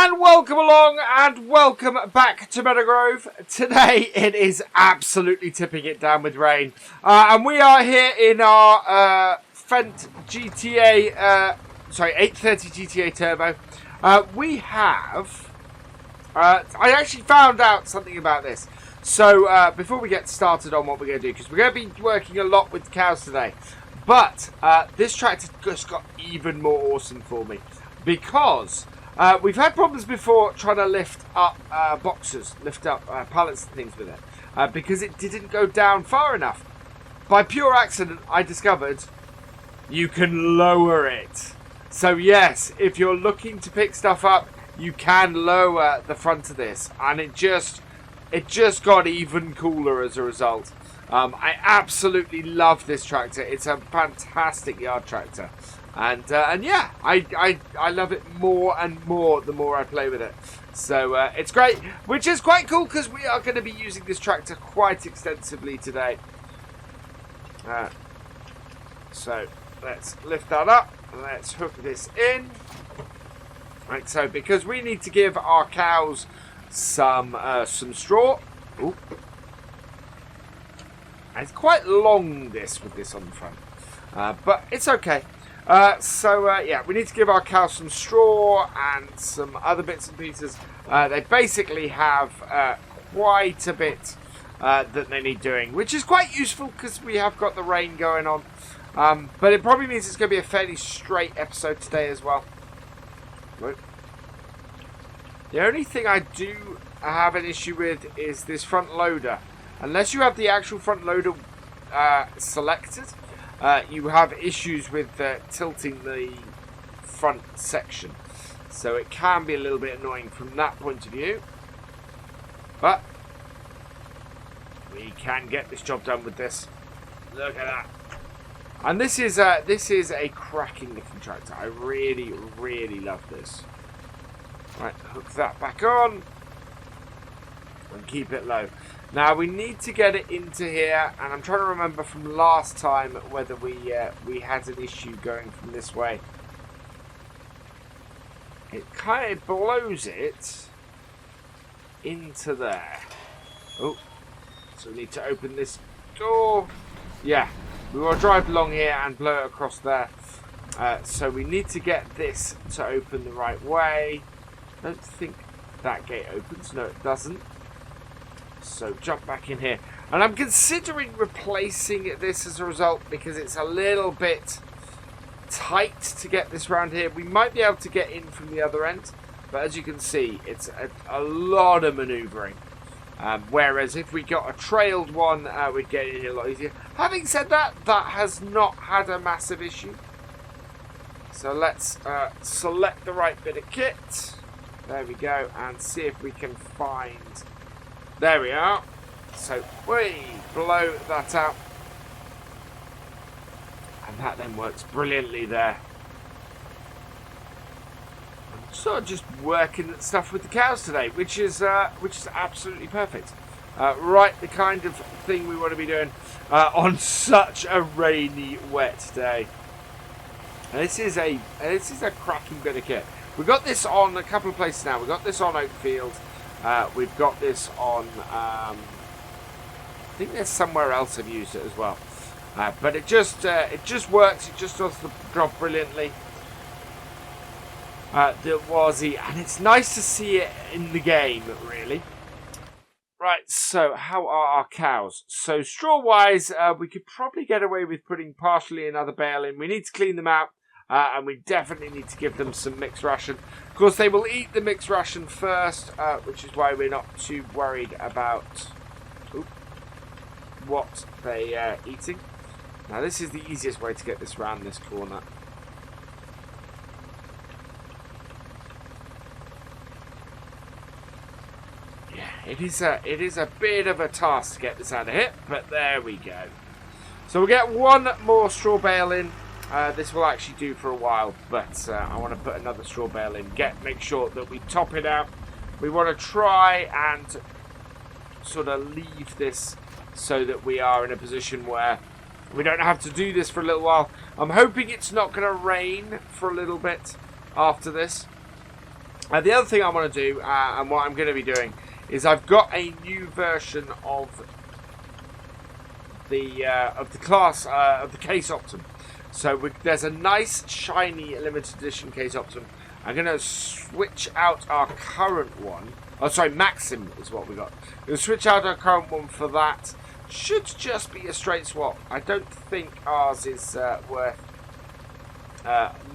And welcome along and welcome back to Meadow Grove. Today it is absolutely tipping it down with rain. And we are here in our Fendt GTA, 830 GTA Turbo. We have... I actually found out something about this. So before we get started on what we're going to do, because we're going to be working a lot with cows today. But this tractor just got even more awesome for me. Because... we've had problems before trying to lift up boxes, lift up pallets and things with it, because it didn't go down far enough. By pure accident, I discovered you can lower it. So yes, if you're looking to pick stuff up, you can lower the front of this, and it just got even cooler as a result. I absolutely love this tractor. It's a fantastic yard tractor. And yeah, I love it more and more the more I play with it. So it's great, which is quite cool because we are going to be using this tractor quite extensively today. So let's lift that up. Let's hook this in. Right, so because we need to give our cows some straw. Ooh. And it's quite long with this on the front, but it's okay. Yeah, we need to give our cows some straw and some other bits and pieces. They basically have quite a bit that they need doing, which is quite useful because we have got the rain going on. But it probably means it's going to be a fairly straight episode today as well. Right. The only thing I do have an issue with is this front loader. Unless you have the actual front loader selected, you have issues with tilting the front section. So it can be a little bit annoying from that point of view. But we can get this job done with this. Look at that. And this is a cracking looking tractor. I really, really love this. Right, hook that back on. And keep it low. Now we need to get it into here, and I'm trying to remember from last time whether we had an issue going from this way. It kind of blows it into there. Oh, so we need to open this door. Yeah, we will drive along here and blow it across there. So we need to get this to open the right way. I don't think that gate opens. No, it doesn't. So jump back in here. And I'm considering replacing this as a result because it's a little bit tight to get this round here. We might be able to get in from the other end, but as you can see, it's a lot of manoeuvring. Whereas if we got a trailed one, we'd get in here a lot easier. Having said that, that has not had a massive issue. So let's select the right bit of kit. There we go, and see if we can find... There we are. So we blow that out. And that then works brilliantly there. I'm sort of just working at stuff with the cows today, which is absolutely perfect. Right, the kind of thing we want to be doing on such a rainy, wet day. And this is a cracking bit of kit. We've got this on a couple of places now. We've got this on Oakfield. We've got this on, I think there's somewhere else I've used it as well. But it just works. It just does the job brilliantly. And it's nice to see it in the game, really. Right, so how are our cows? So straw-wise, we could probably get away with putting partially another bale in. We need to clean them out. And we definitely need to give them some mixed ration. Of course, they will eat the mixed ration first, which is why we're not too worried about what they are eating. Now, this is the easiest way to get this round this corner. Yeah, it is a bit of a task to get this out of here, but there we go. So we'll get one more straw bale in. This will actually do for a while, but I want to put another straw bale in. Make sure that we top it out. We want to try and sort of leave this so that we are in a position where we don't have to do this for a little while. I'm hoping it's not going to rain for a little bit after this. The other thing I want to do, and what I'm going to be doing, is I've got a new version of the class of the Case Optum. So there's a nice shiny limited edition Case Optum. I'm going to switch out our current one. Oh, sorry, Maxim is what we got. We'll switch out our current one for that. Should just be a straight swap. I don't think ours is worth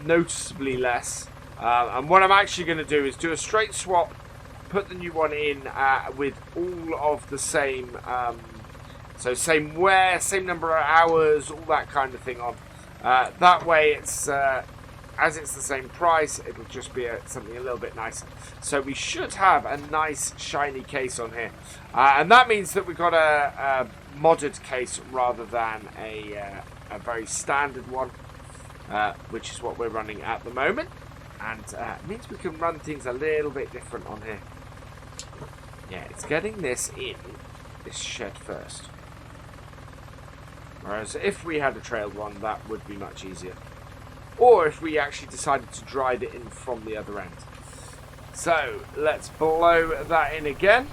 noticeably less. And what I'm actually going to do is do a straight swap, put the new one in with all of the same, so same wear, same number of hours, all that kind of thing on. That way, it's as it's the same price, it'll just be something a little bit nicer. So we should have a nice shiny case on here, and that means that we've got a modded case rather than a very standard one, which is what we're running at the moment. And it means we can run things a little bit different on here. Yeah, it's getting this in this shed first. Whereas if we had a trailed one, that would be much easier. Or if we actually decided to drive it in from the other end. So, let's blow that in again.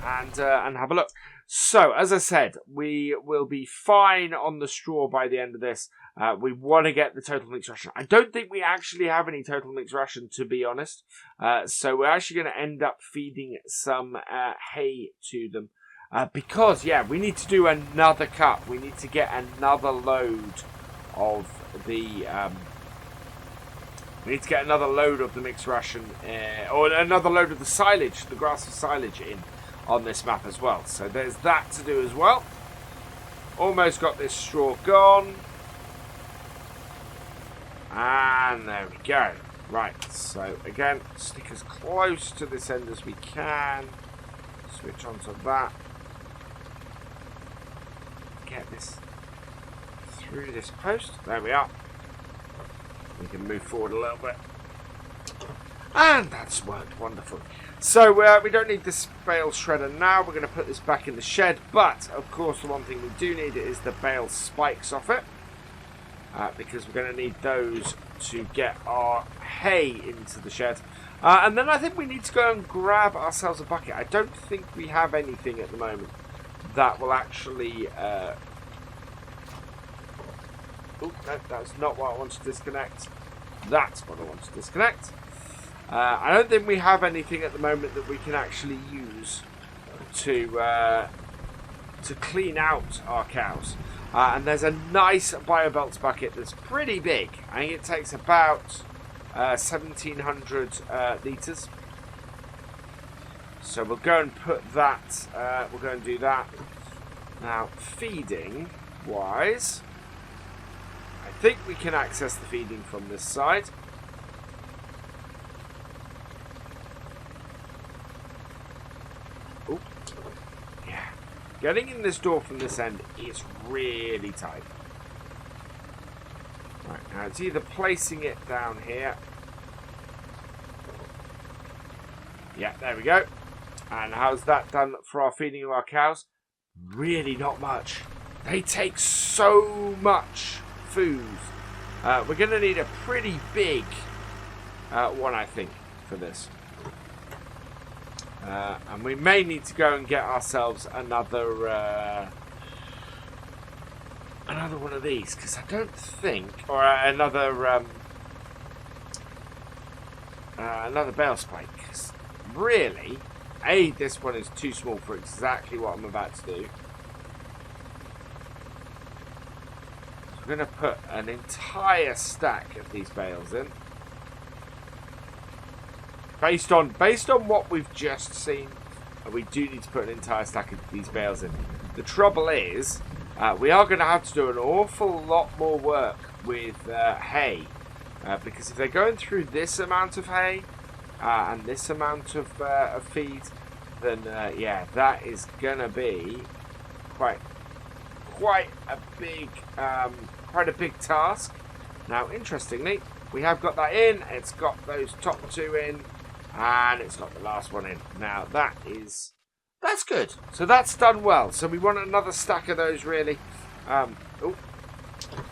And have a look. So, as I said, we will be fine on the straw by the end of this. We want to get the total mixed ration. I don't think we actually have any total mixed ration, to be honest. So we're actually going to end up feeding some hay to them. Because, yeah, we need to do another cut. We need to get another load of the... we need to get another load of the mixed ration. Or another load of the silage, the grass and silage in on this map as well. So there's that to do as well. Almost got this straw gone. And there we go. Right, so again, stick as close to this end as we can. Switch onto that. Get this through this post. There we are. We can move forward a little bit. And that's worked wonderfully. So we don't need this bale shredder now. We're going to put this back in the shed. But, of course, the one thing we do need is the bale spikes off it. Because we're going to need those to get our hay into the shed. And then I think we need to go and grab ourselves a bucket. I don't think we have anything at the moment that will actually... Oh, no, that's not what I want to disconnect. That's what I want to disconnect. I don't think we have anything at the moment that we can actually use to clean out our cows. And there's a nice BioBelts bucket that's pretty big. I think it takes about 1,700 litres. So we'll go and put that, we'll go and do that. Now, feeding wise, I think we can access the feeding from this side. Oh, yeah. Getting in this door from this end is really tight. Right, now it's either placing it down here. Yeah, there we go. And how's that done for our feeding of our cows? Really not much. They take so much food. We're going to need a pretty big one, I think, for this. And we may need to go and get ourselves another one of these, because I don't think, or another bale spike. Really, this one is too small for exactly what I'm about to do. I'm going to put an entire stack of these bales in. Based on what we've just seen, we do need to put an entire stack of these bales in. The trouble is, we are going to have to do an awful lot more work with hay. Because if they're going through this amount of hay and this amount of feed, then yeah, that is going to be quite a big task. Now, interestingly, we have got that in. It's got those top two in. And it's got the last one in. Now, that's good. So that's done well. So we want another stack of those, really. Oh,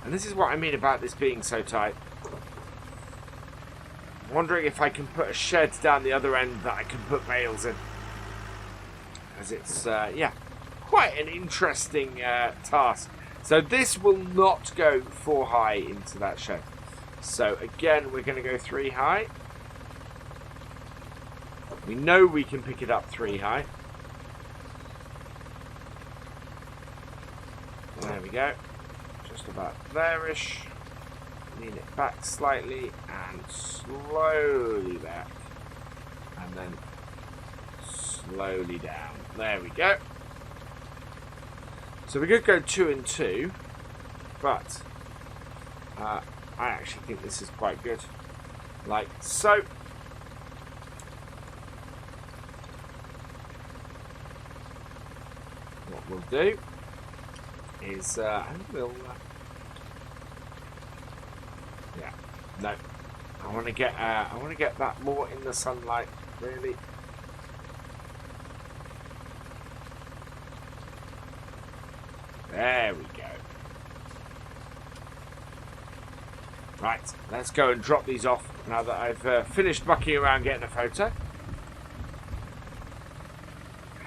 and this is what I mean about this being so tight. wondering if I can put a shed down the other end that I can put bales in. As it's, yeah, quite an interesting task. So this will not go 4 high into that shed. So again, we're going to go 3 high. We know we can pick it up 3 high. There we go. Just about there-ish. Lean it back slightly and slowly back. And then slowly down. There we go. So we could go 2 and 2, but I actually think this is quite good. Like so. What we'll do is we'll yeah, no, I want to get that more in the sunlight, really. There we go. Right, let's go and drop these off now that I've finished mucking around getting a photo.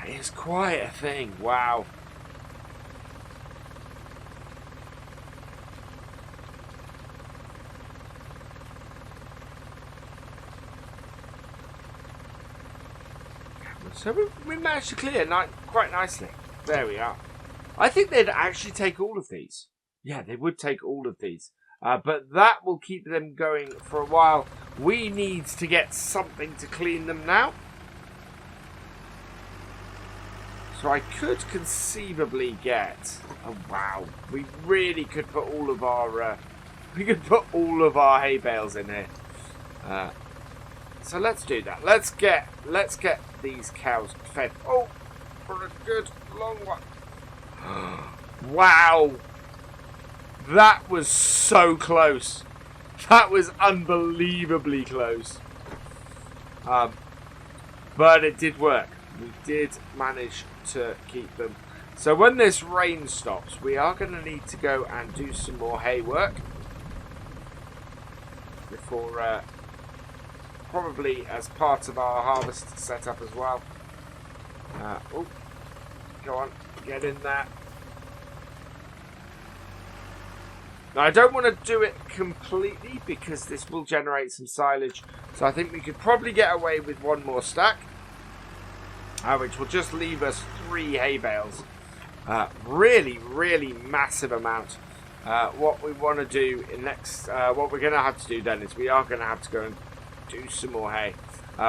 It's quite a thing, wow. So we managed to clear quite nicely. There we are. I think they'd actually take all of these. Yeah, they would take all of these. But that will keep them going for a while. We need to get something to clean them now. So I could conceivably get... Oh, wow. We really could put all of our... hay bales in here. So let's do that. Let's get these cows fed. Oh, for a good long one. Wow. That was so close. That was unbelievably close. But it did work. We did manage to keep them. So when this rain stops, we are going to need to go and do some more hay work. Before... probably as part of our harvest setup as well. Oh, go on, get in there. Now, I don't want to do it completely because this will generate some silage. So I think we could probably get away with 1 more stack, which will just leave us 3 hay bales. Really, really massive amount. What we want to do next, what we're going to have to do then is we are going to have to go and do some more hay.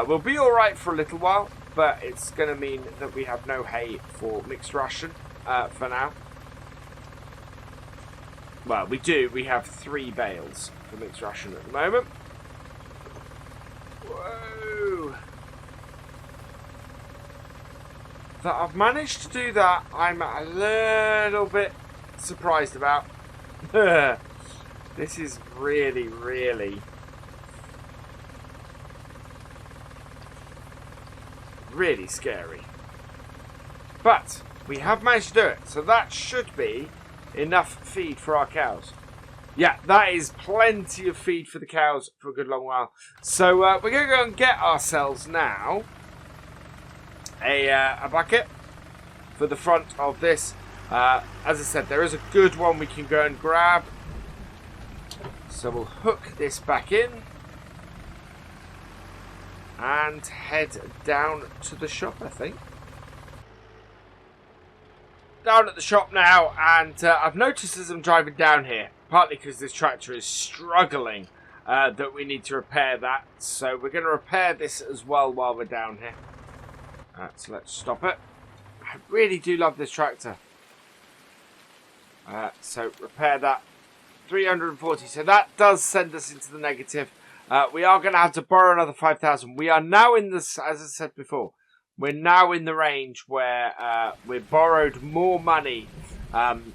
We'll be alright for a little while, but it's going to mean that we have no hay for mixed ration for now. Well, we do. We have 3 bales for mixed ration at the moment. Whoa! That I've managed to do that, I'm a little bit surprised about. This is really, really... really scary. But we have managed to do it, so that should be enough feed for our cows. Yeah, that is plenty of feed for the cows for a good long while. So we're going to go and get ourselves now a bucket for the front of this. As I said, there is a good one we can go and grab. So we'll hook this back in and head down to the shop, I think. Down at the shop now, and I've noticed as I'm driving down here, partly because this tractor is struggling, that we need to repair that. So we're going to repair this as well while we're down here. So let's stop it. I really do love this tractor. So repair that. 340. So that does send us into the negative. We are going to have to borrow another 5,000. We are now in this, as I said before, we're now in the range where we've borrowed more money and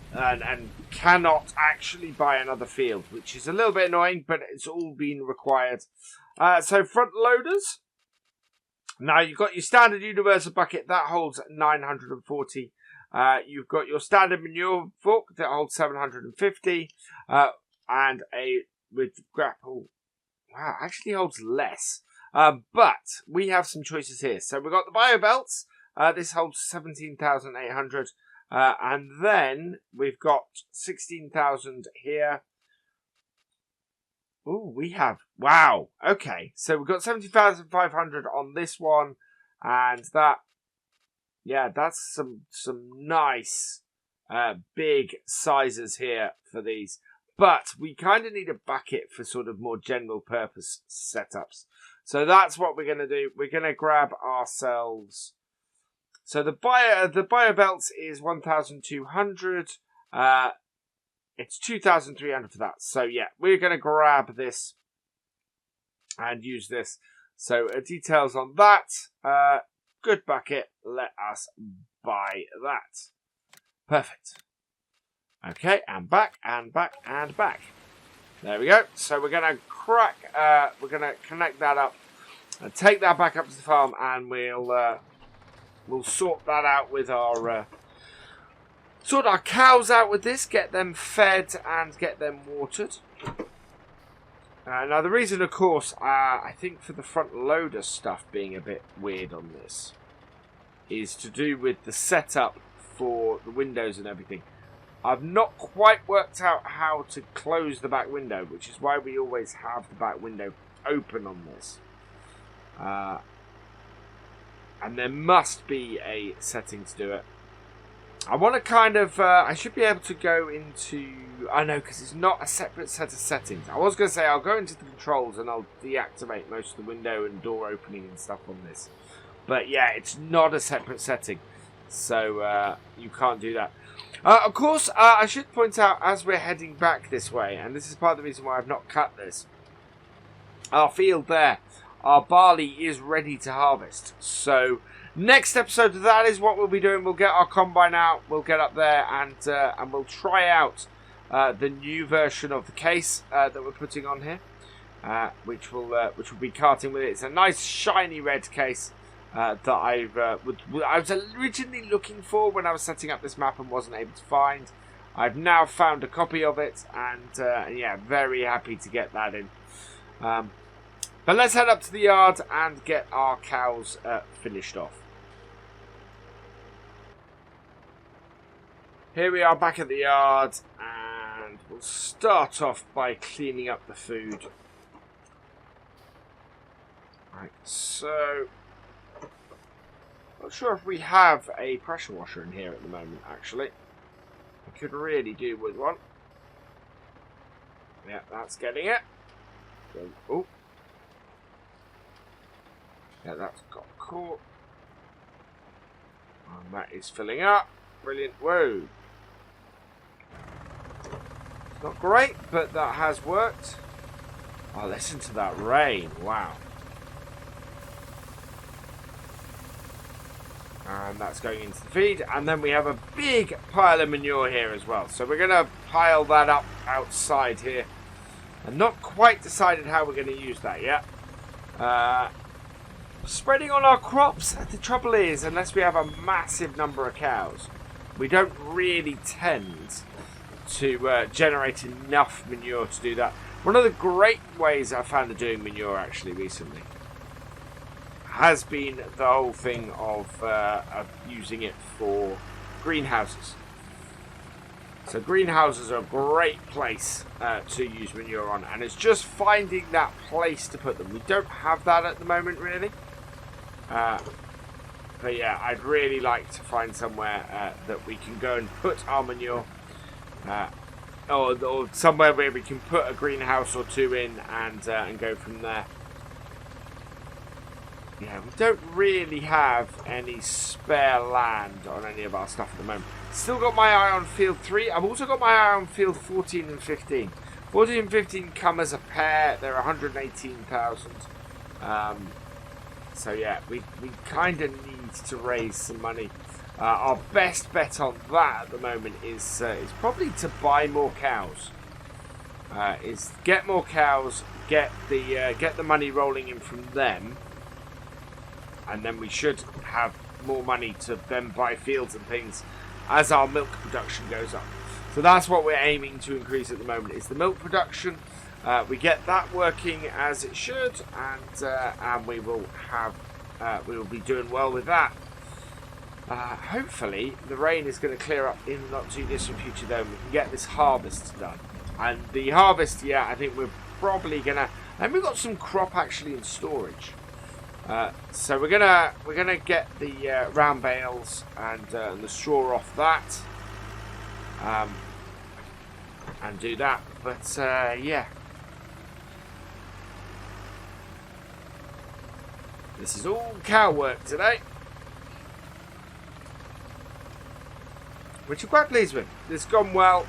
cannot actually buy another field, which is a little bit annoying, but it's all been required. So front loaders. Now you've got your standard universal bucket that holds 940. You've got your standard manure fork that holds 750, and a with grapple. Wow, actually holds less. But we have some choices here. So we've got the bio belts. This holds 17,800. And then we've got 16,000 here. Oh, we have... Wow. Okay. So we've got 70,500 on this one. And that... Yeah, that's some nice big sizes here for these. But we kind of need a bucket for sort of more general purpose setups. So that's what we're going to do. We're going to grab ourselves... So the bio belts is 1,200. It's 2,300 for that. So yeah, we're going to grab this and use this. So details on that. Good bucket. Let us buy that. Perfect. Okay, and back, and back, and back. There we go. So we're going to we're going to connect that up and take that back up to the farm, and we'll sort that out with our sort our cows out with this, get them fed and get them watered. Now the reason, of course, I think for the front loader stuff being a bit weird on this is to do with the setup for the windows and everything. I've not quite worked out how to close the back window, which is why we always have the back window open on this. And there must be a setting to do it. I want to kind of... I should be able to go into... I know, because it's not a separate set of settings. I was going to say I'll go into the controls and I'll deactivate most of the window and door opening and stuff on this. But yeah, it's not a separate setting. So you can't do that. Of course, I should point out, as we're heading back this way, and this is part of the reason why I've not cut this, our field there, our barley is ready to harvest. So next episode of that is what we'll be doing. We'll get our combine out, we'll get up there, and we'll try out the new version of the case that we're putting on here, which will be carting with it. It's a nice shiny red case that I was originally looking for when I was setting up this map and wasn't able to find. I've now found a copy of it, and yeah, very happy to get that in. But let's head up to the yard and get our cows finished off. Here we are back at the yard, and we'll start off by cleaning up the food. Right, so... Not sure if we have a pressure washer in here at the moment, actually. I could really do with one. Yeah, that's getting it. Oh. Yeah, that's got caught. And that is filling up. Brilliant. Whoa. It's not great, but that has worked. Oh, listen to that rain. Wow. And that's going into the feed. And then we have a big pile of manure here as well. So we're going to pile that up outside here. I'm not quite decided how we're going to use that yet. Spreading on our crops. The trouble is, unless we have a massive number of cows, we don't really tend to generate enough manure to do that. One of the great ways I found of doing manure actually recently has been the whole thing of using it for greenhouses. So greenhouses are a great place to use manure on, and it's just finding that place to put them. We don't have that at the moment, really. But yeah, I'd really like to find somewhere that we can go and put our manure, or somewhere where we can put a greenhouse or two in and go from there. Yeah, we don't really have any spare land on any of our stuff at the moment. Still got my eye on field 3. I've also got my eye on field 14 and 15. 14 and 15 come as a pair. They're 118,000. So yeah, we kind of need to raise some money. Our best bet on that at the moment is probably to buy more cows. Is get more cows, get the money rolling in from them, and then we should have more money to then buy fields and things as our milk production goes up. So that's what we're aiming to increase at the moment, is the milk production. we get that working as it should, and we will be doing well with that. Hopefully the rain is going to clear up in the not too distant future though, and we can get this harvest done. And the harvest, yeah, I think we're probably gonna, and we've got some crop actually in storage. So we're gonna get the round bales and the straw off that, and do that. But yeah, this is all cow work today, which I'm quite pleased with. It's gone well.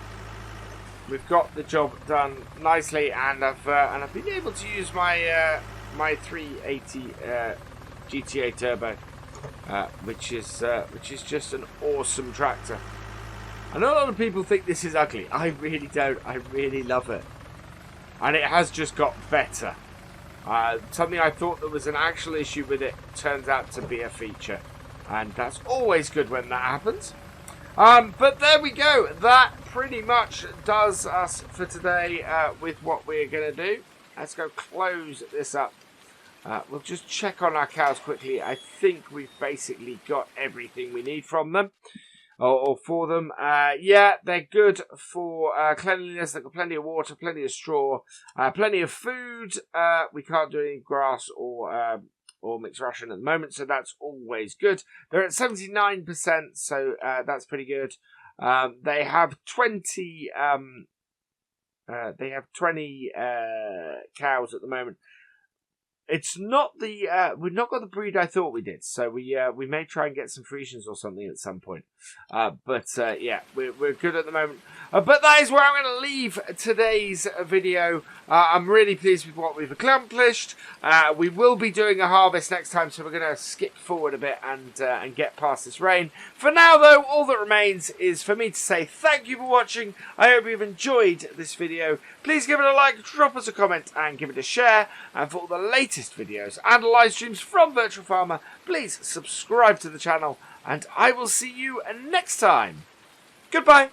We've got the job done nicely, and I've been able to use my my 380 GTA Turbo, which is just an awesome tractor. I know a lot of people think this is ugly. I really don't. I really love it, and it has just got better. Something I thought there was an actual issue with it turns out to be a feature, and that's always good when that happens. But there we go. That pretty much does us for today with what we're going to do. Let's go close this up. We'll just check on our cows quickly. I think we've basically got everything we need from them, or for them. Yeah, they're good for cleanliness. They've got plenty of water, plenty of straw, plenty of food. We can't do any grass or mixed ration at the moment, so that's always good. They're at 79%, so that's pretty good. They have 20. They have 20 cows at the moment. It's not the we've not got the breed I thought we did, so we may try and get some Frisians or something at some point. But yeah, we're good at the moment. But that is where I'm going to leave today's video. I'm really pleased with what we've accomplished. We will be doing a harvest next time, so we're going to skip forward a bit and get past this rain. For now, though, all that remains is for me to say thank you for watching. I hope you've enjoyed this video. Please give it a like, drop us a comment, and give it a share. And for all the latest videos and live streams from Virtual Farmer, please subscribe to the channel, and I will see you next time. Goodbye.